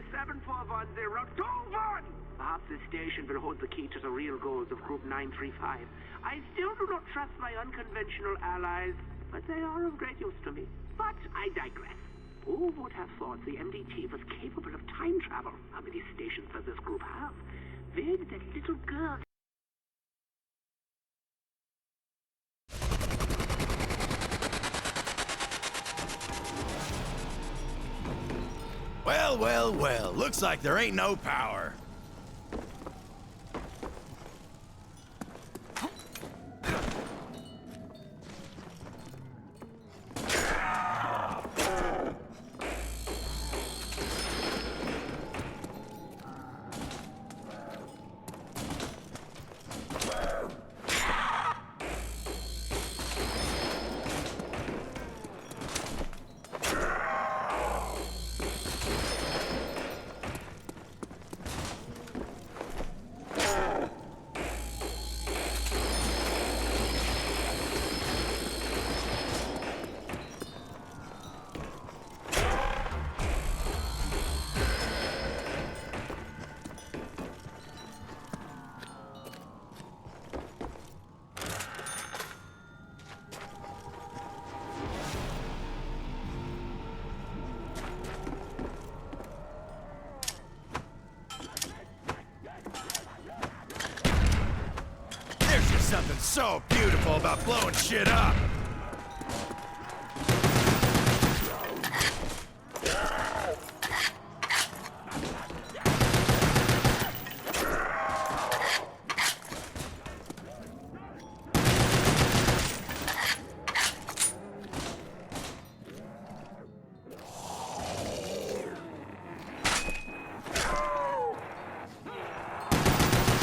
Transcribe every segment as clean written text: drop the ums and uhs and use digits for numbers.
74102-1! Perhaps this station will hold the key to the real goals of Group 935. I still do not trust my unconventional allies, but they are of great use to me. But I digress. Who would have thought the MDT was capable of time travel? How many stations does this group have? Where did that little girl... Well, well, well. Looks like there ain't no power. Something so beautiful about blowing shit up.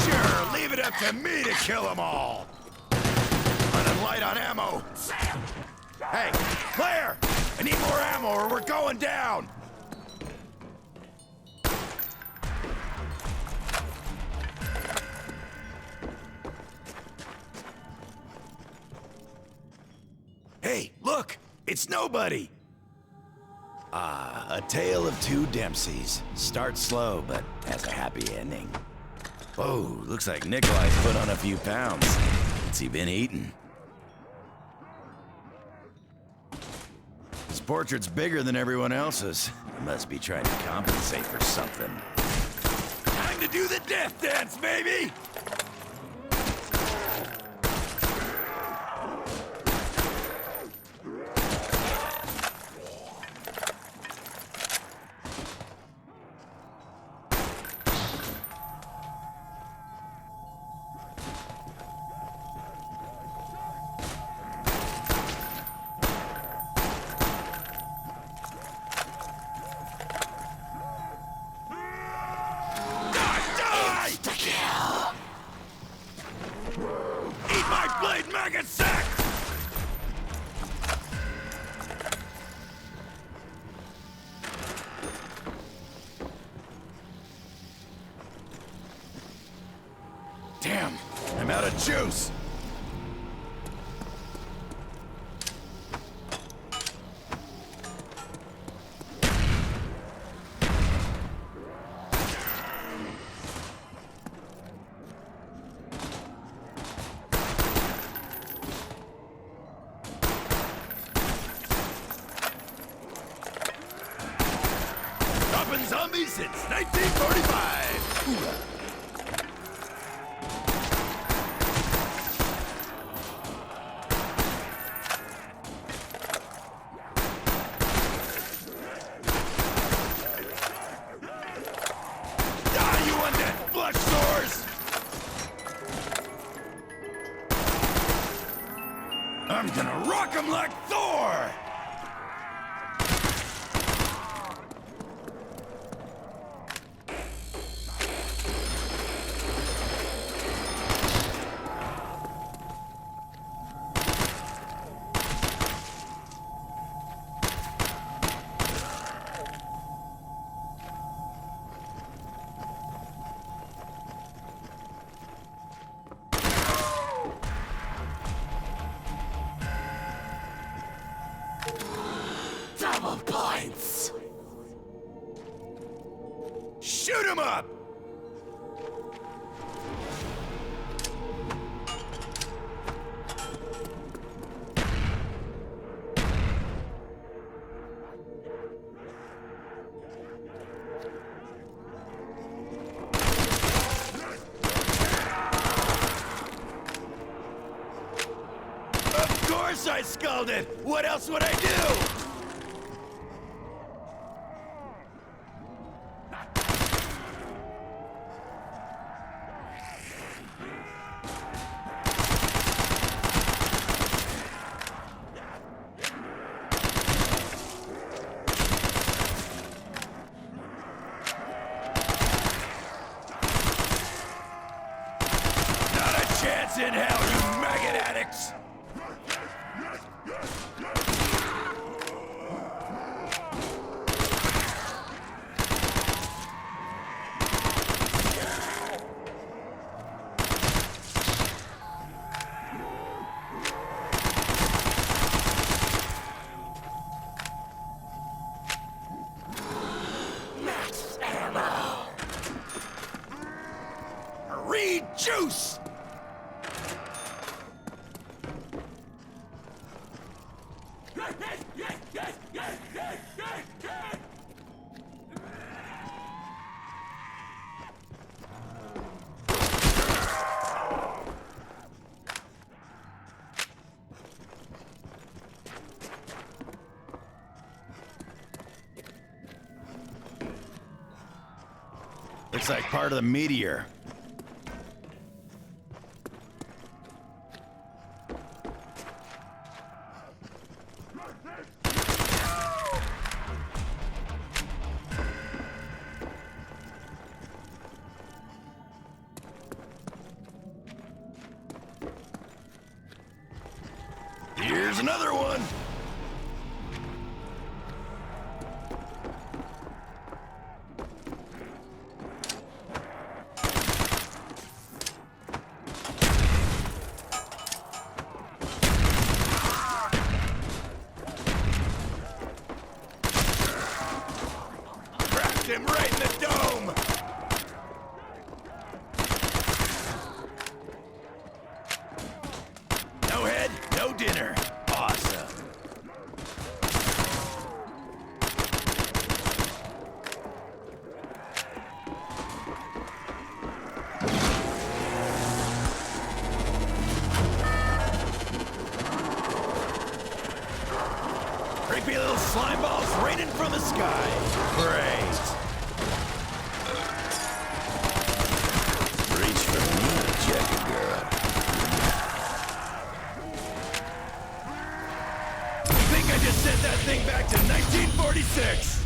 Sure, leave it up to me to kill them all. Running light on ammo. Hey, Claire! I need more ammo or we're going down! Hey, look! It's nobody! Ah, a tale of two Dempseys. Starts slow, but has a happy ending. Whoa, looks like Nikolai's put on a few pounds. What's he been eating? His portrait's bigger than everyone else's. He must be trying to compensate for something. Time to do the death dance, baby! Maggot sack! Damn, I'm out of juice! Zombies since 1945! Die, you undead flush sores! I'm gonna rock 'em like Thor! Shoot him up! Of course I skulled it! What else would I do? Not a chance in hell, you maggot addicts! Max ammo! Reed juice! Looks like part of the meteor. Here's another one. Cracked him right in the dome. No head, no dinner. Awesome. Creepy little slime balls raining from the sky. Great. Reach for me, Jackie girl. I think I just sent that thing back to 1946.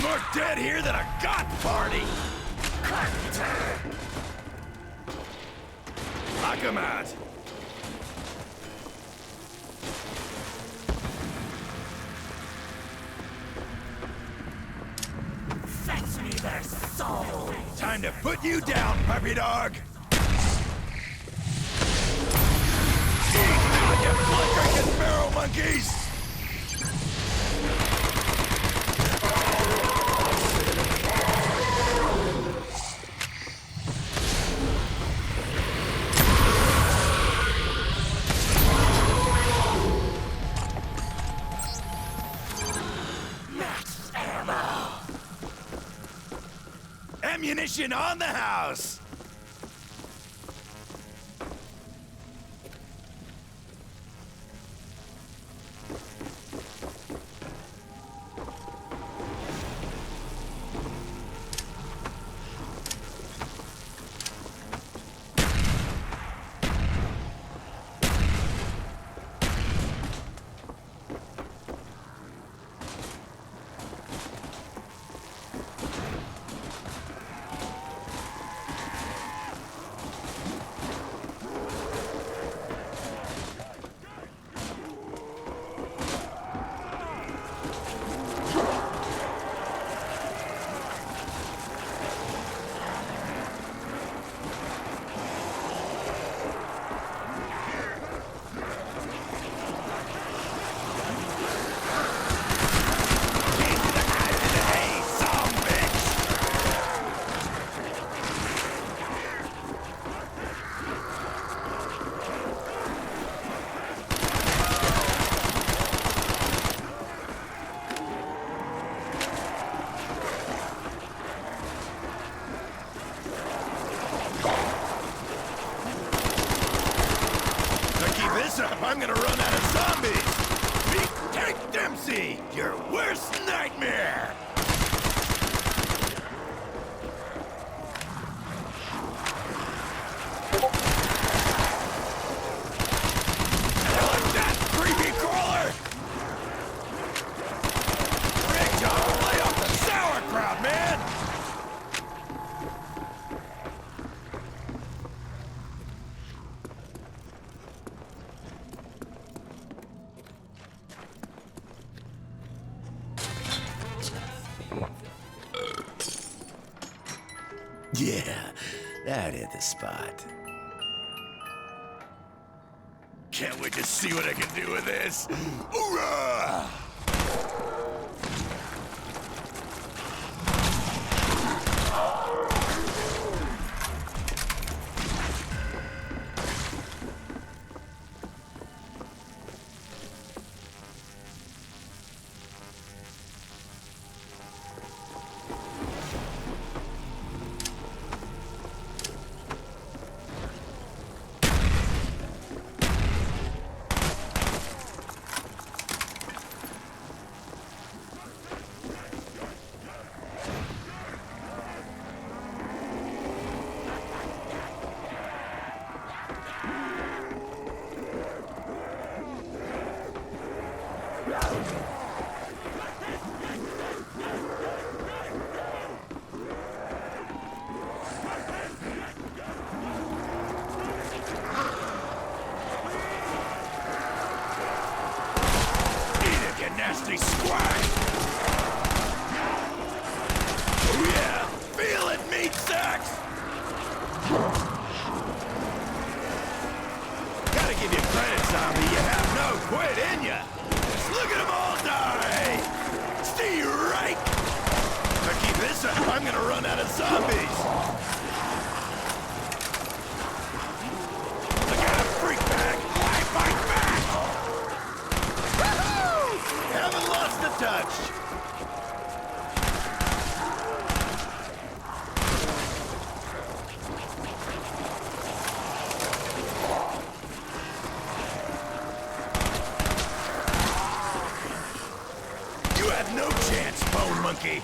More dead here than a god party! Knock him out! Fetch me their soul! Time to put you down, puppy dog! Eat now, you blood-drinking sparrow monkeys! Ammunition on the house! Your worst nightmare! Yeah, that hit the spot. Can't wait to see what I can do with this. Hoorah! Nasty squack! Oh yeah! Feel it, meat sacks! Gotta give you credit, zombie. You have no quit in ya! Just look at them all die! Stay right! If I keep this up, I'm gonna run out of zombies! Look at him, freak bag! I fight back! Haven't lost the touch. You had no chance, Bone Monkey.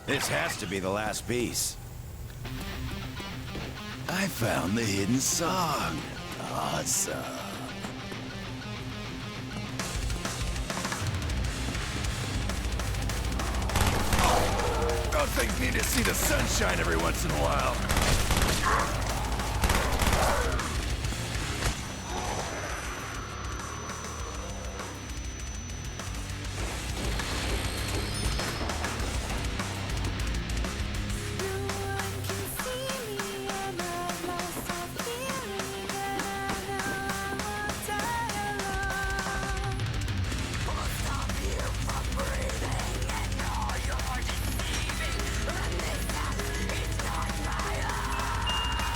This has to be the last piece. I found the hidden song. Awesome. Those things need to see the sunshine every once in a while.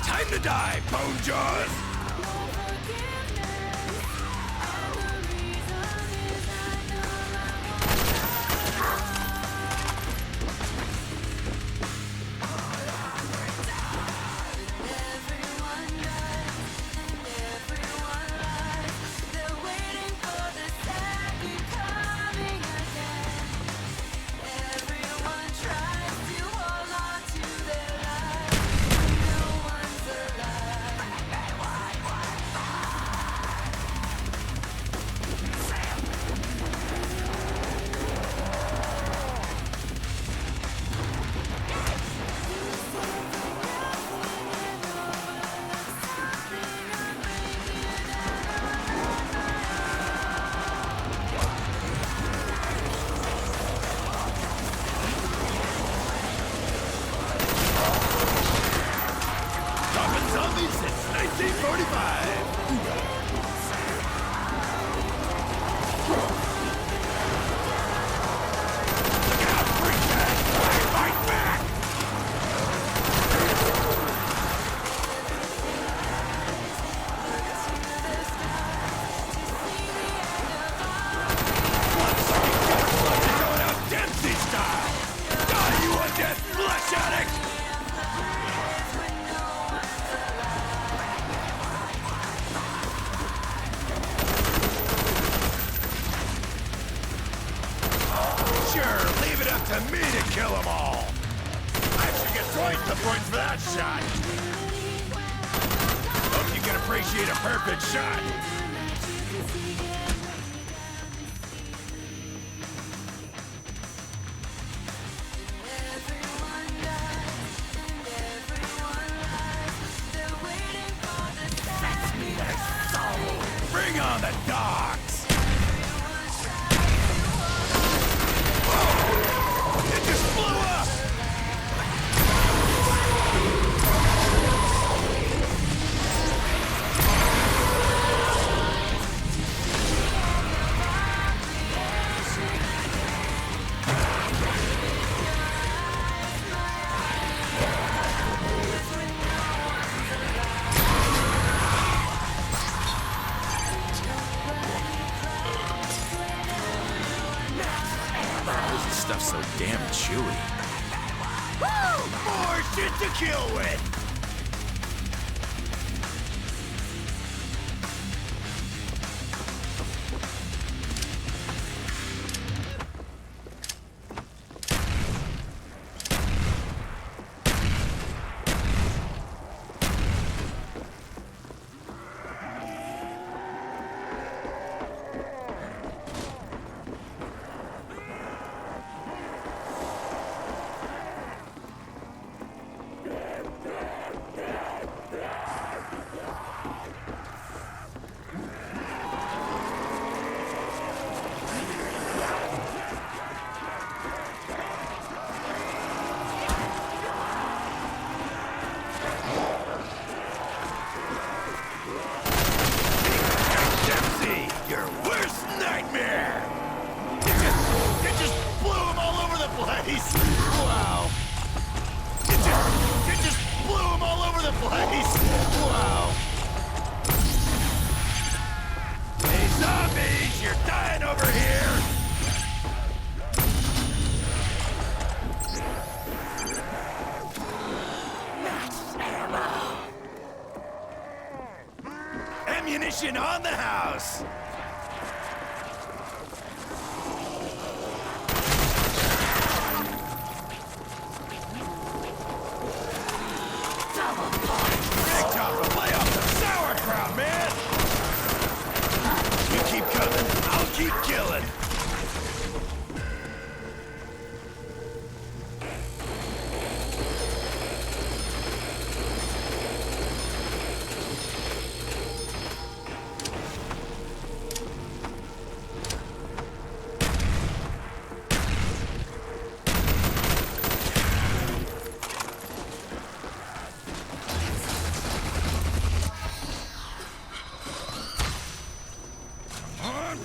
Time to die, Bone Jaws! kill them all. I should get twice the points for that shot. Hope you can appreciate a perfect shot. Bring on the dogs! Oh, it just blew up! This stuff's so damn chewy. Woo! More shit to kill with! Your worst nightmare! It just blew them all over the place! Wow! It just blew them all over the place! Wow! Hey, zombies! You're dying over here! Max ammo! Ammunition on the house! Big Chopper, lay off the sauerkraut, man! You keep coming, I'll keep killing.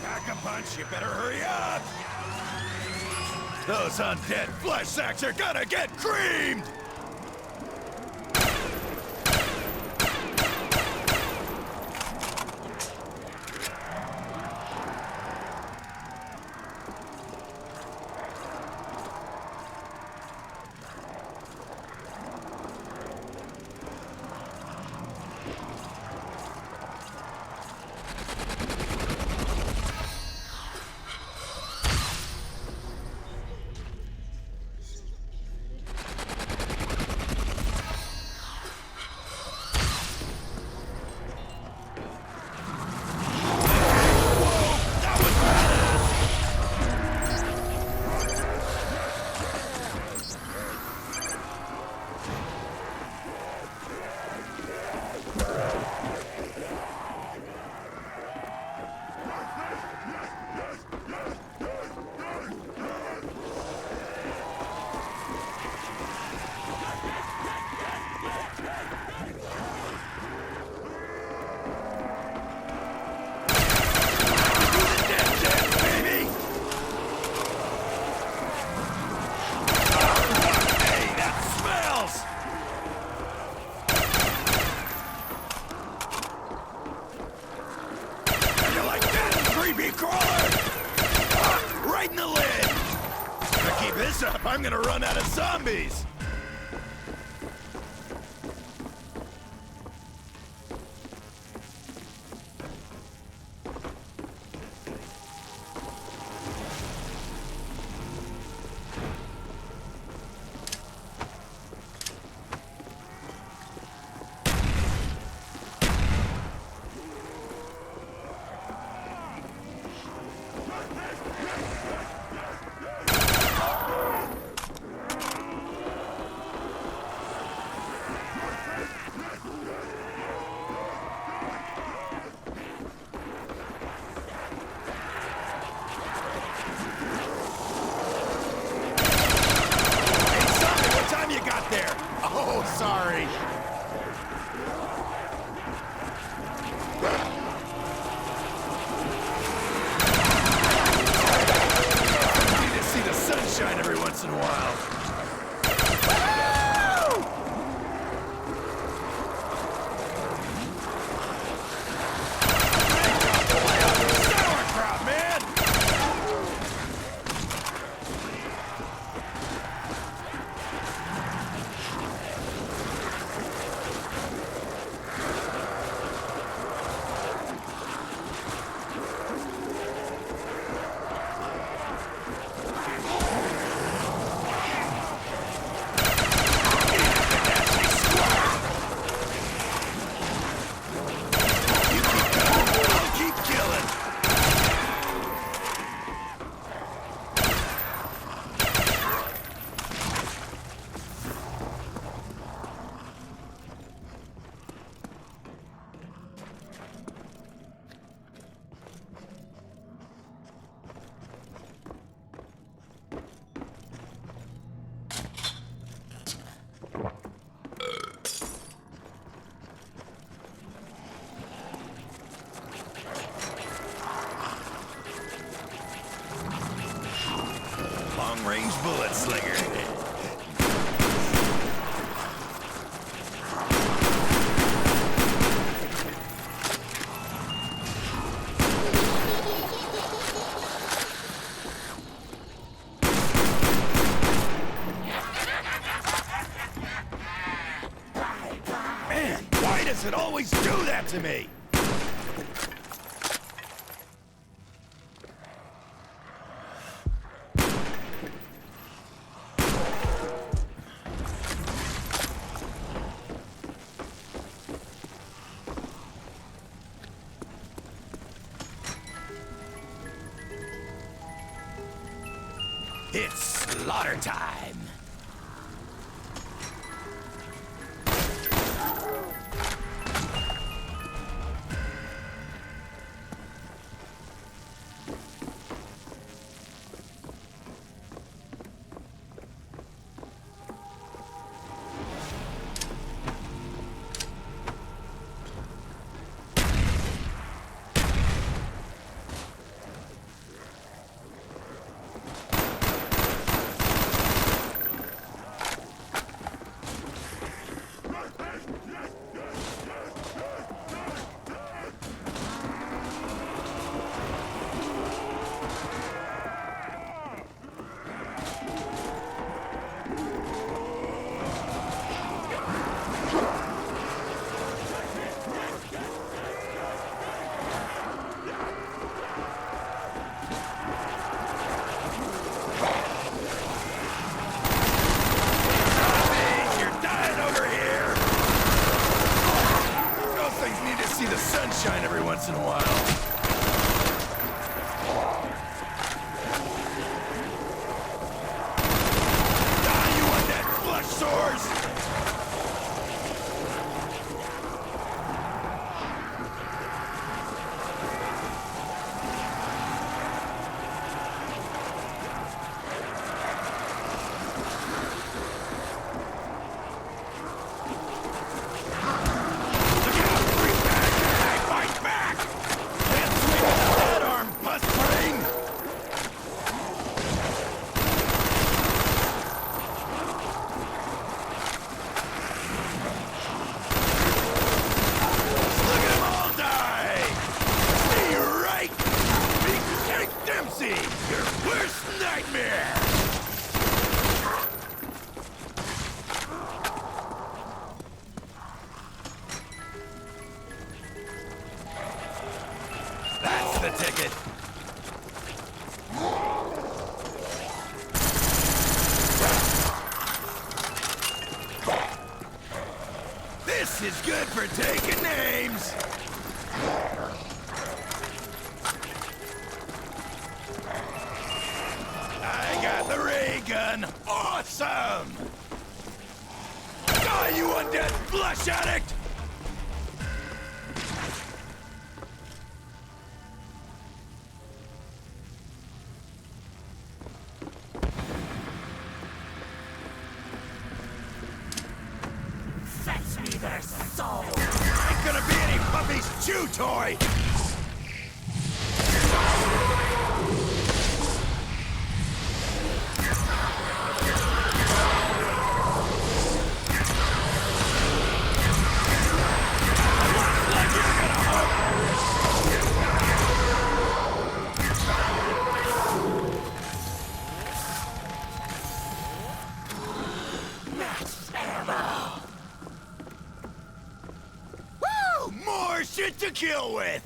Pack a punch, you better hurry up! Those undead flesh sacks are gonna get creamed! this up, I'm gonna run out of zombies! sorry. Need to see the sunshine every once in a while. Sauerkraut, man! Long-range bullet slinger. Man, why does it always do that to me? It's slaughter time. Sunshine every once in a while. You want that flush sores? Your worst nightmare! That's the ticket. This is good for taking names. I got the ray gun. Awesome! Die, you undead flesh addict! their soul. Ain't gonna be any puppy's chew toy! Woo! More shit to kill with!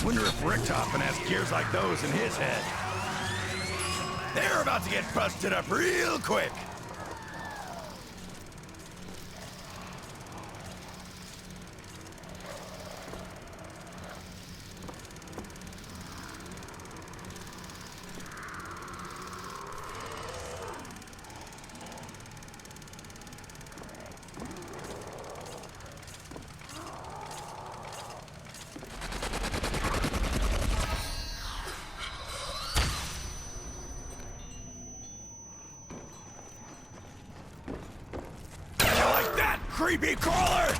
Wonder if Richtofen has gears like those in his head. They're about to get busted up real quick. Creepy crawler!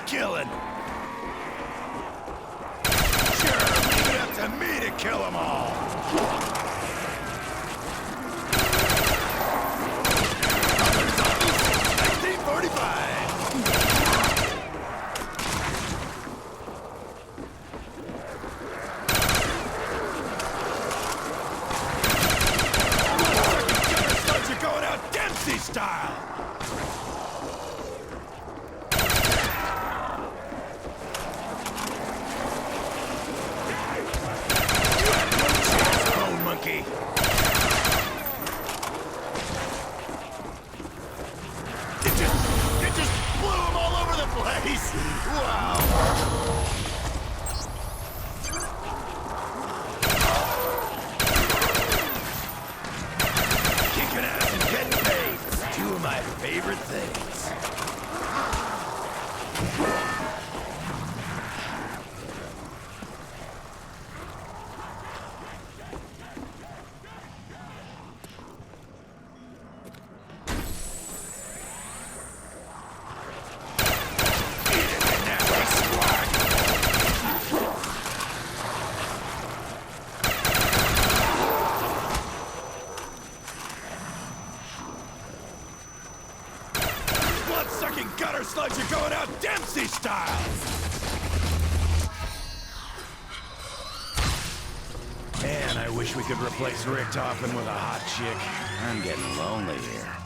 Killing. Sure, leave it up to me to kill them all. 1945. Slugs are going out Dempsey style. slugs are going out Dempsey style! Man, I wish we could replace Richtofen with a hot chick. I'm getting lonely here.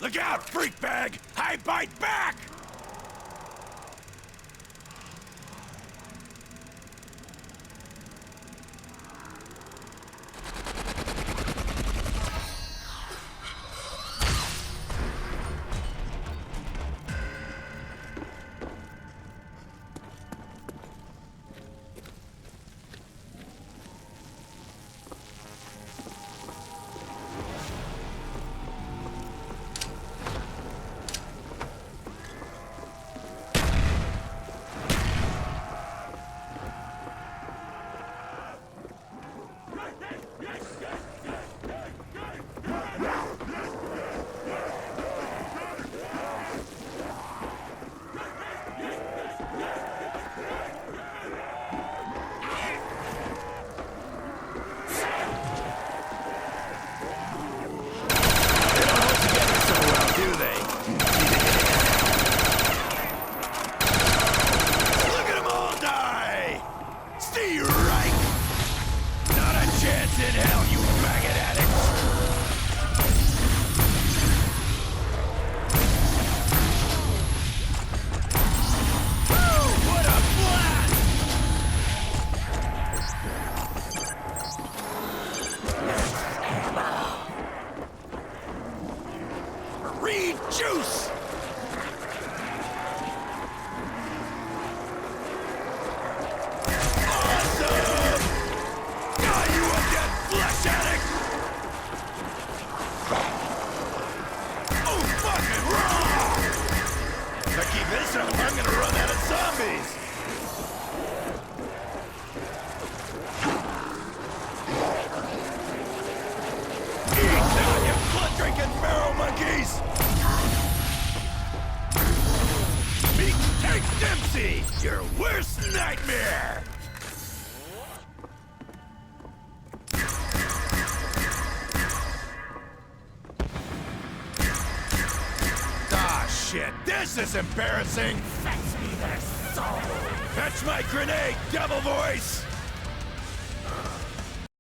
Look out, freak bag! I bite back! Juice! Awesome! God, you a dead flesh addict! Oh, fucking raw! If I keep this up, I'm gonna run out of zombies! Eat down, you blood-drinking barrel monkeys! Take Dempsey, your worst nightmare! Ah, shit, this is embarrassing! Fetch me their soul! Fetch my grenade, devil voice!